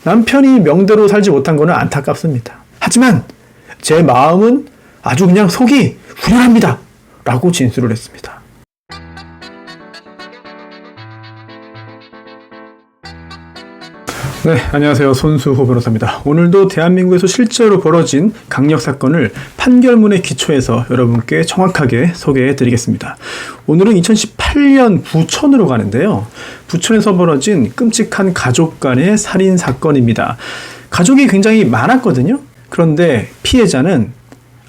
남편이 명대로 살지 못한 거는 안타깝습니다. 하지만 제 마음은 아주 그냥 속이 후련합니다. 라고 진술을 했습니다. 네, 안녕하세요. 손수호 변호사입니다. 오늘도 대한민국에서 실제로 벌어진 강력 사건을 판결문에 기초해서 여러분께 정확하게 소개해 드리겠습니다. 오늘은 2018년 부천으로 가는데요. 부천에서 벌어진 끔찍한 가족 간의 살인 사건입니다. 가족이 굉장히 많았거든요. 그런데 피해자는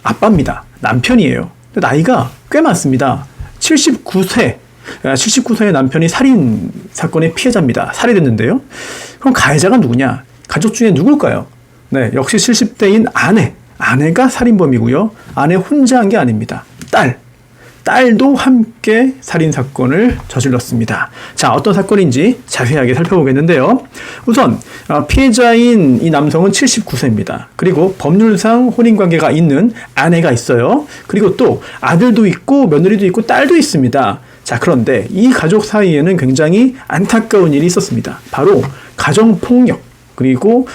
아빠입니다. 남편이에요. 나이가 꽤 많습니다. 79세의 남편이 살인 사건의 피해자입니다. 살해됐는데요. 그럼 가해자가 누구냐? 가족 중에 누굴까요? 네, 역시 70대인 아내가 살인범이고요. 아내 혼자 한 게 아닙니다. 딸도 함께 살인 사건을 저질렀습니다. 자, 어떤 사건인지 자세하게 살펴보겠는데요. 우선 피해자인 이 남성은 79세입니다. 그리고 법률상 혼인관계가 있는 아내가 있어요. 그리고 또 아들도 있고 며느리도 있고 딸도 있습니다. 자, 그런데 이 가족 사이에는 굉장히 안타까운 일이 있었습니다. 바로 가정폭력, 그리고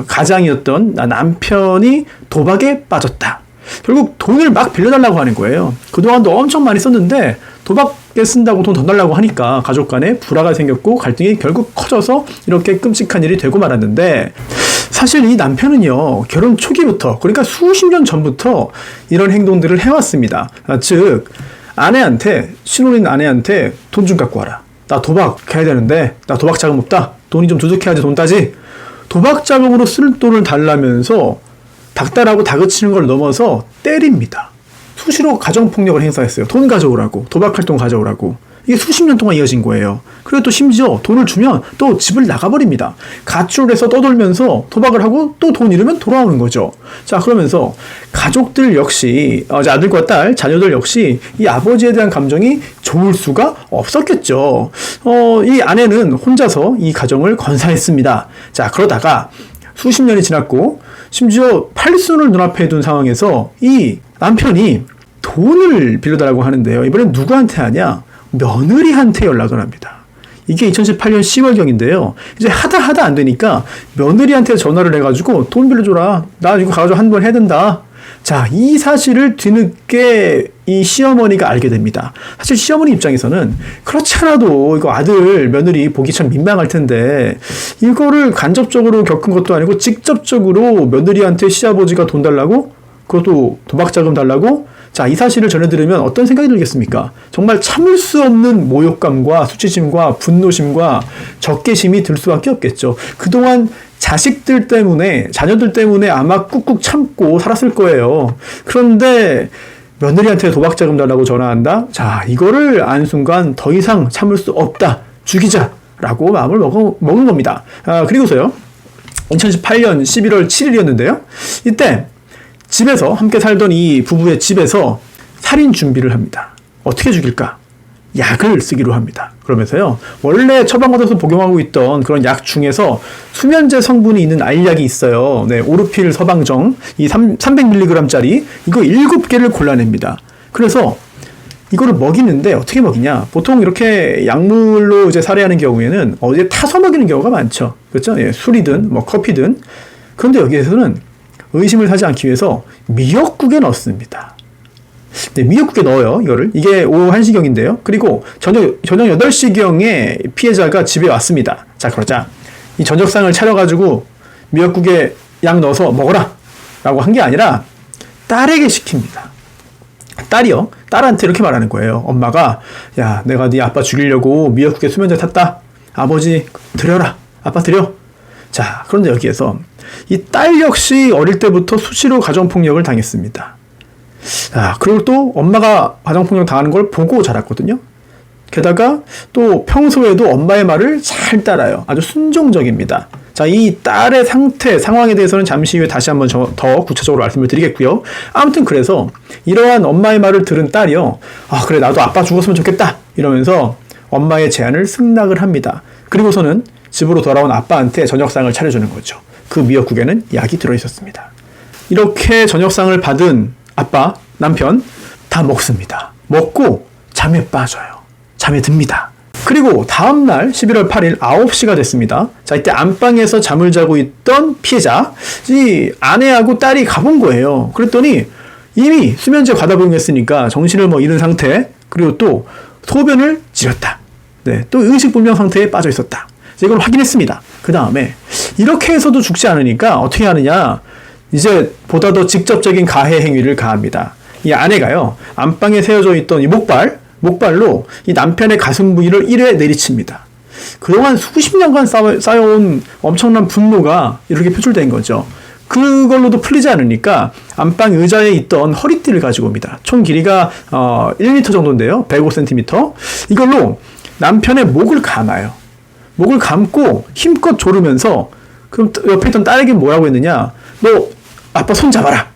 가장이었던 남편이 도박에 빠졌다. 결국 돈을 막 빌려달라고 하는 거예요. 그동안도 엄청 많이 썼는데 도박에 쓴다고 돈 더 달라고 하니까 가족 간에 불화가 생겼고 갈등이 결국 커져서 이렇게 끔찍한 일이 되고 말았는데, 사실 이 남편은요, 결혼 초기부터, 그러니까 수십 년 전부터 이런 행동들을 해왔습니다. 즉 신혼인 아내한테 돈 좀 갖고 와라. 나 도박해야 되는데 나 도박 자금 없다. 돈이 좀 두둑해야지 돈 따지. 도박 자금으로 쓸 돈을 달라면서 닥달하고 다그치는 걸 넘어서 때립니다. 수시로 가정폭력을 행사했어요. 돈 가져오라고, 도박할 돈 가져오라고. 이게 수십 년 동안 이어진 거예요. 그리고 또 심지어 돈을 주면 또 집을 나가버립니다. 가출을 해서 떠돌면서 도박을 하고 또 돈 잃으면 돌아오는 거죠. 자, 그러면서 가족들 역시, 아들과 딸, 자녀들 역시 이 아버지에 대한 감정이 좋을 수가 없었겠죠. 이 아내는 혼자서 이 가정을 건사했습니다. 자, 그러다가 수십 년이 지났고 심지어 팔순을 눈앞에 둔 상황에서 이 남편이 돈을 빌려달라고 하는데요. 이번엔 누구한테 하냐? 며느리한테 연락을 합니다. 이게 2018년 10월경인데요. 이제 하다 안 되니까 며느리한테 전화를 해가지고 돈 빌려줘라. 나 이거 가가지고 한 번 해야 된다. 자, 이 사실을 뒤늦게 이 시어머니가 알게 됩니다. 사실 시어머니 입장에서는 그렇지 않아도 이거 아들, 며느리 보기 참 민망할 텐데 이거를 간접적으로 겪은 것도 아니고 직접적으로 며느리한테 시아버지가 돈 달라고? 그것도 도박자금 달라고? 자, 이 사실을 전해들으면 어떤 생각이 들겠습니까? 정말 참을 수 없는 모욕감과 수치심과 분노심과 적개심이 들 수밖에 없겠죠. 그동안 자식들 때문에, 자녀들 때문에 아마 꾹꾹 참고 살았을 거예요. 그런데 며느리한테 도박자금 달라고 전화한다? 자, 이거를 안 순간 더 이상 참을 수 없다. 죽이자라고 마음을 먹은 겁니다. 그리고서요, 2018년 11월 7일이었는데요. 이때 집에서 함께 살던 이 부부의 집에서 살인 준비를 합니다. 어떻게 죽일까? 약을 쓰기로 합니다. 그러면서요, 원래 처방받아서 복용하고 있던 그런 약 중에서 수면제 성분이 있는 알약이 있어요. 네, 오르필 서방정, 이 300mg짜리 이거 7개를 골라냅니다. 그래서 이거를 먹이는데 어떻게 먹이냐? 보통 이렇게 약물로 이제 살해하는 경우에는 어디에 타서 먹이는 경우가 많죠. 그렇죠? 예, 술이든 뭐 커피든. 그런데 여기에서는 의심을 사지 않기 위해서 미역국에 넣습니다. 네, 미역국에 넣어요, 이거를. 이게 오후 1시경인데요. 그리고 저녁 8시경에 피해자가 집에 왔습니다. 자, 그러자 이 저녁상을 차려가지고 미역국에 약 넣어서 먹어라 라고 한 게 아니라 딸에게 시킵니다. 딸이요, 딸한테 이렇게 말하는 거예요. 엄마가, 야, 내가 네 아빠 죽이려고 미역국에 수면제 탔다. 아버지 드려라. 아빠 드려. 자, 그런데 여기에서 이 딸 역시 어릴 때부터 수시로 가정폭력을 당했습니다. 그리고 또 엄마가 가정폭력 당하는 걸 보고 자랐거든요. 게다가 또 평소에도 엄마의 말을 잘 따라요. 아주 순종적입니다. 자, 이 딸의 상황에 대해서는 잠시 후에 다시 한번 더 구체적으로 말씀을 드리겠고요. 아무튼 그래서 이러한 엄마의 말을 들은 딸이요. 그래, 나도 아빠 죽었으면 좋겠다. 이러면서 엄마의 제안을 승낙을 합니다. 그리고서는 집으로 돌아온 아빠한테 저녁상을 차려주는 거죠. 그 미역국에는 약이 들어있었습니다. 이렇게 저녁상을 받은 아빠, 남편 다 먹습니다. 먹고 잠에 빠져요. 잠에 듭니다. 그리고 다음날 11월 8일 9시가 됐습니다. 자, 이때 안방에서 잠을 자고 있던 피해자, 이 아내하고 딸이 가본 거예요. 그랬더니 이미 수면제 과다 복용했으니까 정신을 잃은 상태, 그리고 또 소변을 지렸다. 네, 또 의식불명 상태에 빠져 있었다. 이걸 확인했습니다. 그 다음에 이렇게 해서도 죽지 않으니까 어떻게 하느냐, 이제 보다 더 직접적인 가해 행위를 가합니다. 이 아내가요, 안방에 세워져 있던 이 목발로 이 남편의 가슴 부위를 1회 내리칩니다. 그동안 수십 년간 쌓여온 엄청난 분노가 이렇게 표출된 거죠. 그걸로도 풀리지 않으니까 안방 의자에 있던 허리띠를 가지고 옵니다. 총 길이가 1m 정도인데요. 105cm. 이걸로 남편의 목을 감아요. 목을 감고 힘껏 조르면서, 그럼 옆에 있던 딸에게 뭐라고 했느냐, 너 아빠 손 잡아라.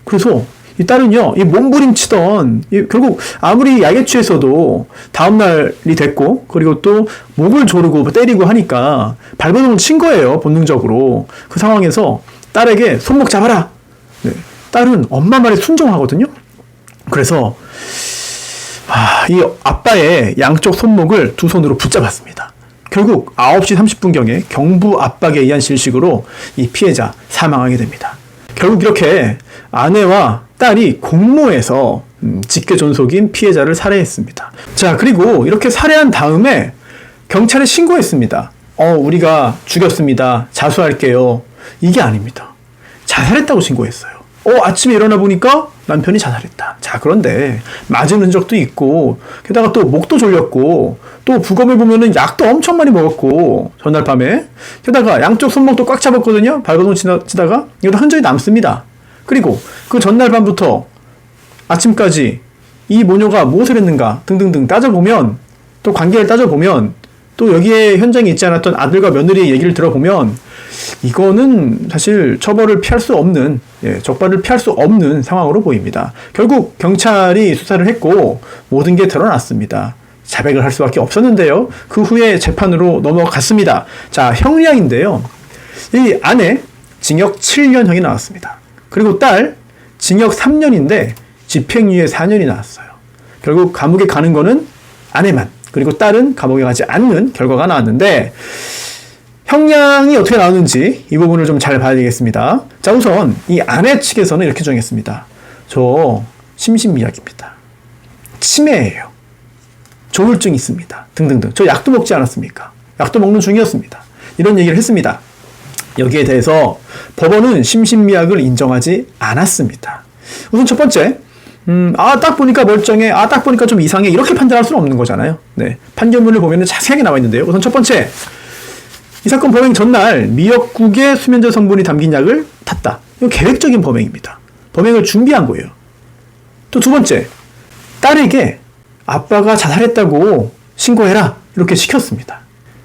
그래서 이 딸은요, 이 몸부림치던, 결국 아무리 약에 취해서도 다음날이 됐고, 그리고 또 목을 조르고 때리고 하니까 발버둥을 친 거예요, 본능적으로. 그 상황에서 딸에게 손목 잡아라. 네, 딸은 엄마 말에 순종하거든요. 그래서 이 아빠의 양쪽 손목을 두 손으로 붙잡았습니다. 결국 9시 30분경에 경부 압박에 의한 실식으로 이 피해자 사망하게 됩니다. 결국 이렇게 아내와 딸이 공모해서 직계존속인 피해자를 살해했습니다. 자, 그리고 이렇게 살해한 다음에 경찰에 신고했습니다. 우리가 죽였습니다. 자수할게요. 이게 아닙니다. 자살했다고 신고했어요. 아침에 일어나 보니까 남편이 자살했다. 자, 그런데 맞은 흔적도 있고, 게다가 또 목도 졸렸고, 또 부검을 보면은 약도 엄청 많이 먹었고, 전날 밤에. 게다가 양쪽 손목도 꽉 잡았거든요. 발버둥 치다가. 이것도 흔적이 남습니다. 그리고 그 전날 밤부터 아침까지 이 모녀가 무엇을 했는가 등등등 따져보면, 또 관계를 따져보면, 또 여기에 현장에 있지 않았던 아들과 며느리의 얘기를 들어보면, 이거는 사실 처벌을 피할 수 없는, 적발을 피할 수 없는 상황으로 보입니다. 결국 경찰이 수사를 했고 모든 게 드러났습니다. 자백을 할 수밖에 없었는데요. 그 후에 재판으로 넘어갔습니다. 자, 형량인데요. 이 아내 징역 7년형이 나왔습니다. 그리고 딸 징역 3년인데 집행유예 4년이 나왔어요. 결국 감옥에 가는 거는 아내만, 그리고 딸은 감옥에 가지 않는 결과가 나왔는데, 형량이 어떻게 나오는지 이 부분을 좀 잘 봐야 되겠습니다. 자, 우선 이 아내 측에서는 이렇게 정했습니다. 저 심신미약입니다. 치매예요. 조울증이 있습니다. 등등등. 저 약도 먹지 않았습니까? 약도 먹는 중이었습니다. 이런 얘기를 했습니다. 여기에 대해서 법원은 심신미약을 인정하지 않았습니다. 우선 첫 번째, 딱 보니까 멀쩡해, 딱 보니까 좀 이상해, 이렇게 판단할 수는 없는 거잖아요. 네, 판결문을 보면 자세하게 나와 있는데요. 우선 첫 번째, 이 사건 범행 전날 미역국에 수면제 성분이 담긴 약을 탔다. 이건 계획적인 범행입니다. 범행을 준비한 거예요. 또 두 번째, 딸에게 아빠가 자살했다고 신고해라, 이렇게 시켰습니다.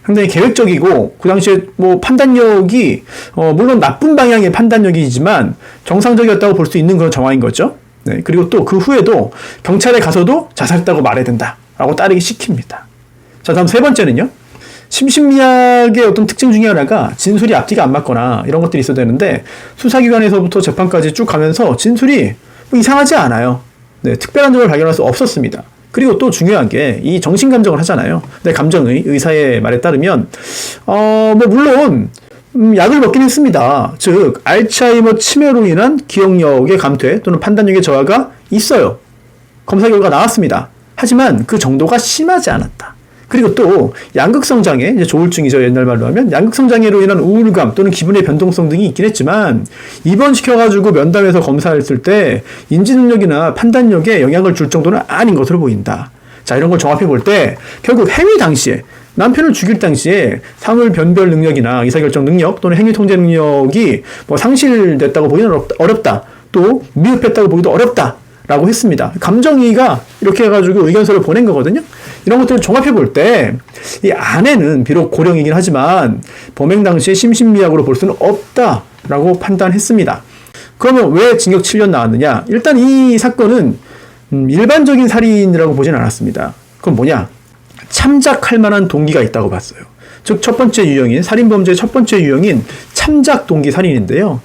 상당히 계획적이고, 그 당시에 판단력이 물론 나쁜 방향의 판단력이지만 정상적이었다고 볼 수 있는 그런 정황인 거죠. 네, 그리고 또 그 후에도 경찰에 가서도 자살했다고 말해야 된다라고 딸에게 시킵니다. 자, 다음 세 번째는요. 심신미약의 어떤 특징 중에 하나가 진술이 앞뒤가 안 맞거나 이런 것들이 있어야 되는데, 수사기관에서부터 재판까지 쭉 가면서 진술이 이상하지 않아요. 네, 특별한 점을 발견할 수 없었습니다. 그리고 또 중요한 게 이 정신감정을 하잖아요. 내 감정의 의사의 말에 따르면 물론 약을 먹긴 했습니다. 즉 알츠하이머 치매로 인한 기억력의 감퇴 또는 판단력의 저하가 있어요. 검사 결과 나왔습니다. 하지만 그 정도가 심하지 않았다. 그리고 또 양극성 장애, 이제 조울증이죠. 옛날 말로 하면 양극성 장애로 인한 우울감 또는 기분의 변동성 등이 있긴 했지만, 입원시켜가지고 면담에서 검사했을 때 인지능력이나 판단력에 영향을 줄 정도는 아닌 것으로 보인다. 자, 이런 걸 종합해 볼 때 결국 행위 당시에, 남편을 죽일 당시에 사물 변별 능력이나 의사결정 능력 또는 행위 통제 능력이 상실됐다고 보기는 어렵다. 또 미흡했다고 보기도 어렵다. 라고 했습니다. 감정이의가 이렇게 해가지고 의견서를 보낸 거거든요. 이런 것들을 종합해 볼 때 이 아내는 비록 고령이긴 하지만 범행 당시에 심신미약으로 볼 수는 없다라고 판단했습니다. 그러면 왜 징역 7년 나왔느냐? 일단 이 사건은 일반적인 살인이라고 보진 않았습니다. 그럼 뭐냐? 참작할 만한 동기가 있다고 봤어요. 즉 첫 번째 유형인, 살인범죄의 첫 번째 유형인 참작 동기 살인인데요.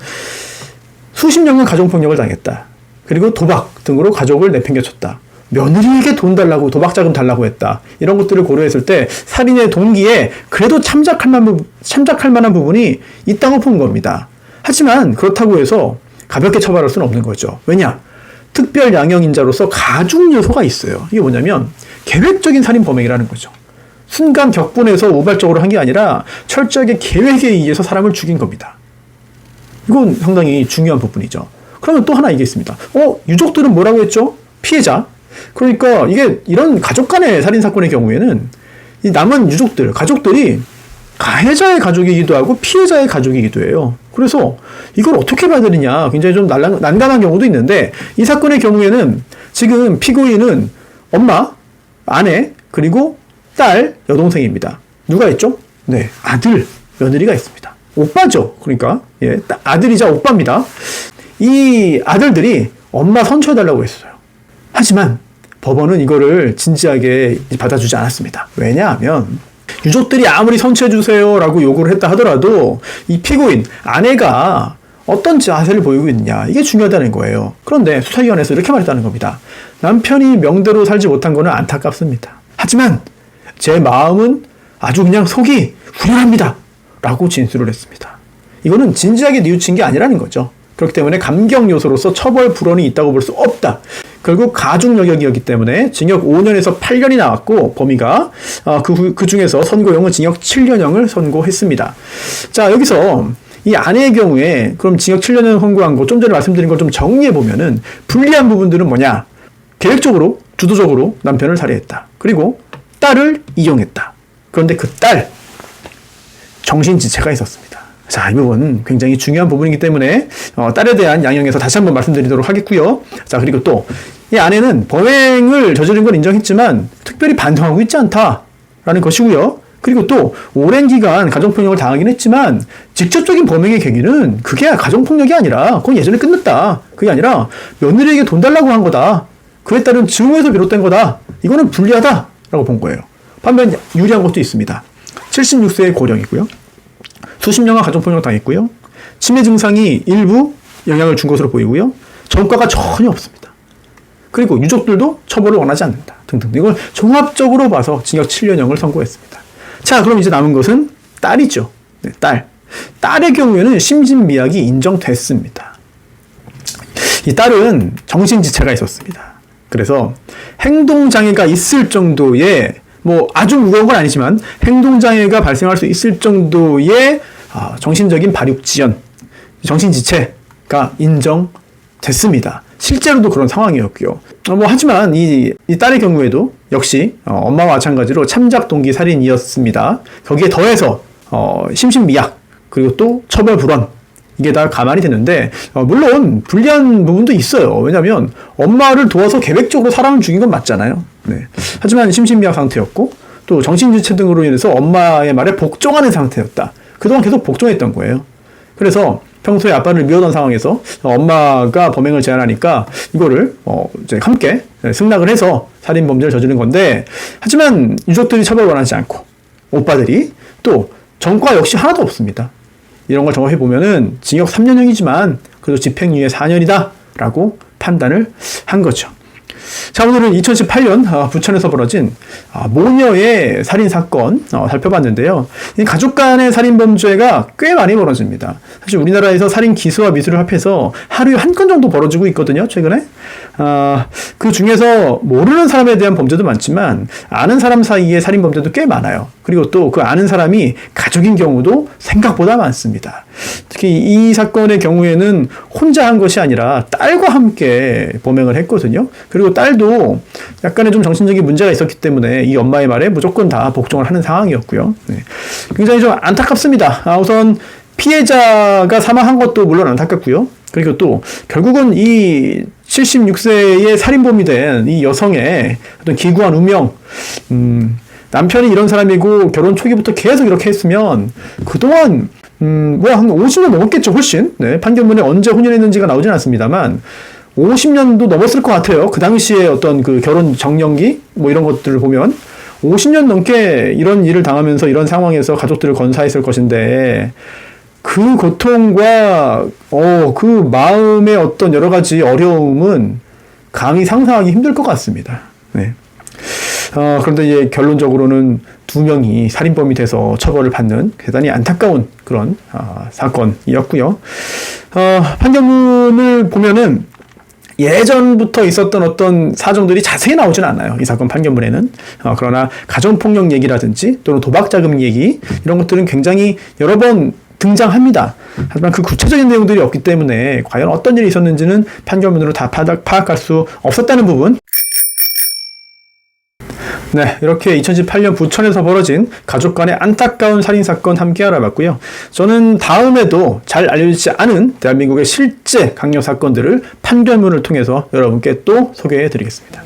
수십 년간 가정폭력을 당했다. 그리고 도박 등으로 가족을 내팽개쳤다. 며느리에게 돈 달라고, 도박자금 달라고 했다. 이런 것들을 고려했을 때 살인의 동기에 그래도 참작할 만한 부분이 있다고 본 겁니다. 하지만 그렇다고 해서 가볍게 처벌할 수는 없는 거죠. 왜냐? 특별 양형인자로서 가중 요소가 있어요. 이게 뭐냐면 계획적인 살인 범행이라는 거죠. 순간 격분해서 우발적으로 한 게 아니라 철저하게 계획에 의해서 사람을 죽인 겁니다. 이건 상당히 중요한 부분이죠. 그러면 또 하나 얘기했습니다. 유족들은 뭐라고 했죠? 피해자. 그러니까 이게 이런 가족 간의 살인사건의 경우에는 이 남은 유족들, 가족들이 가해자의 가족이기도 하고 피해자의 가족이기도 해요. 그래서 이걸 어떻게 봐야 되느냐 굉장히 좀 난감한 경우도 있는데 이 사건의 경우에는 지금 피고인은 엄마, 아내, 그리고 딸, 여동생입니다. 누가 있죠? 네, 아들, 며느리가 있습니다. 오빠죠. 그러니까 아들이자 오빠입니다. 이 아들들이 엄마 선처해달라고 했어요. 하지만 법원은 이거를 진지하게 받아주지 않았습니다. 왜냐하면 유족들이 아무리 선처해주세요 라고 요구를 했다 하더라도 이 피고인, 아내가 어떤 자세를 보이고 있느냐 이게 중요하다는 거예요. 그런데 수사기관에서 이렇게 말했다는 겁니다. 남편이 명대로 살지 못한 거는 안타깝습니다. 하지만 제 마음은 아주 그냥 속이 후련합니다 라고 진술을 했습니다. 이거는 진지하게 뉘우친 게 아니라는 거죠. 그렇기 때문에 감경 요소로서 처벌 불원이 있다고 볼 수 없다. 결국 가중 영역이었기 때문에 징역 5년에서 8년이 나왔고 범위가 그 중에서 선고형은 징역 7년형을 선고했습니다. 자, 여기서 이 아내의 경우에 그럼 징역 7년형 선고한 거 좀 전에 말씀드린 걸 좀 정리해 보면은 불리한 부분들은 뭐냐? 계획적으로 주도적으로 남편을 살해했다. 그리고 딸을 이용했다. 그런데 그 딸 정신지체가 있었습니다. 자, 이 부분은 굉장히 중요한 부분이기 때문에 딸에 대한 양형에서 다시 한번 말씀드리도록 하겠고요. 자, 그리고 또 이 아내는 범행을 저지른 건 인정했지만 특별히 반성하고 있지 않다라는 것이고요. 그리고 또 오랜 기간 가정폭력을 당하긴 했지만 직접적인 범행의 계기는 그게 가정폭력이 아니라 그건 예전에 끝났다. 그게 아니라 며느리에게 돈 달라고 한 거다. 그에 따른 증오에서 비롯된 거다. 이거는 불리하다라고 본 거예요. 반면 유리한 것도 있습니다. 76세의 고령이고요. 수십 년간 가정폭력을 당했고요. 치매 증상이 일부 영향을 준 것으로 보이고요. 전과가 전혀 없습니다. 그리고 유족들도 처벌을 원하지 않는다. 등등. 이걸 종합적으로 봐서 징역 7년형을 선고했습니다. 자, 그럼 이제 남은 것은 딸이죠. 네, 딸. 딸의 경우에는 심신미약이 인정됐습니다. 이 딸은 정신지체가 있었습니다. 그래서 행동장애가 있을 정도의 아주 무거운 건 아니지만 행동장애가 발생할 수 있을 정도의 정신적인 발육지연, 정신지체가 인정됐습니다. 실제로도 그런 상황이었고요. 하지만 이 딸의 경우에도 역시 엄마와 마찬가지로 참작 동기 살인이었습니다. 거기에 더해서 심신미약 그리고 또 처벌 불원 이게 다 가만히 됐는데 물론 불리한 부분도 있어요. 왜냐하면 엄마를 도와서 계획적으로 사람을 죽인 건 맞잖아요. 네. 하지만 심신미약 상태였고 또 정신지체 등으로 인해서 엄마의 말에 복종하는 상태였다. 그동안 계속 복종했던 거예요. 그래서 평소에 아빠를 미워하던 상황에서 엄마가 범행을 제안하니까 이거를 이제 함께 승낙을 해서 살인 범죄를 저지른 건데 하지만 유족들이 처벌을 원하지 않고 오빠들이 또 전과 역시 하나도 없습니다. 이런 걸 종합해 보면은 징역 3년형이지만 그래도 집행유예 4년이다 라고 판단을 한 거죠. 자, 오늘은 2018년 부천에서 벌어진 모녀의 살인사건 살펴봤는데요. 이 가족 간의 살인범죄가 꽤 많이 벌어집니다. 사실 우리나라에서 살인 기수와 미수를 합해서 하루에 한 건 정도 벌어지고 있거든요, 최근에. 그 중에서 모르는 사람에 대한 범죄도 많지만 아는 사람 사이의 살인범죄도 꽤 많아요. 그리고 또 그 아는 사람이 가족인 경우도 생각보다 많습니다. 특히 이 사건의 경우에는 혼자 한 것이 아니라 딸과 함께 범행을 했거든요. 그리고 딸도 약간의 좀 정신적인 문제가 있었기 때문에 이 엄마의 말에 무조건 다 복종을 하는 상황이었고요. 네. 굉장히 좀 안타깝습니다. 우선 피해자가 사망한 것도 물론 안타깝고요. 그리고 또 결국은 이 76세의 살인범이 된 이 여성의 어떤 기구한 운명, 남편이 이런 사람이고 결혼 초기부터 계속 이렇게 했으면 그동안 한 50년 넘었겠죠, 훨씬. 네, 판결문에 언제 혼인했는지가 나오진 않습니다만 50년도 넘었을 것 같아요. 그 당시에 어떤 그 결혼 정년기 이런 것들을 보면 50년 넘게 이런 일을 당하면서 이런 상황에서 가족들을 건사했을 것인데 그 고통과 그 마음의 어떤 여러 가지 어려움은 감히 상상하기 힘들 것 같습니다. 네. 그런데 이제 결론적으로는 2명이 살인범이 돼서 처벌을 받는 대단히 안타까운 그런 사건이었고요. 판결문을 보면은 예전부터 있었던 어떤 사정들이 자세히 나오진 않아요. 이 사건 판결문에는. 그러나 가정폭력 얘기라든지 또는 도박자금 얘기 이런 것들은 굉장히 여러 번 등장합니다. 하지만 그 구체적인 내용들이 없기 때문에 과연 어떤 일이 있었는지는 판결문으로 다 파악할 수 없었다는 부분. 네, 이렇게 2018년 부천에서 벌어진 가족 간의 안타까운 살인사건 함께 알아봤고요. 저는 다음에도 잘 알려지지 않은 대한민국의 실제 강력 사건들을 판결문을 통해서 여러분께 또 소개해 드리겠습니다.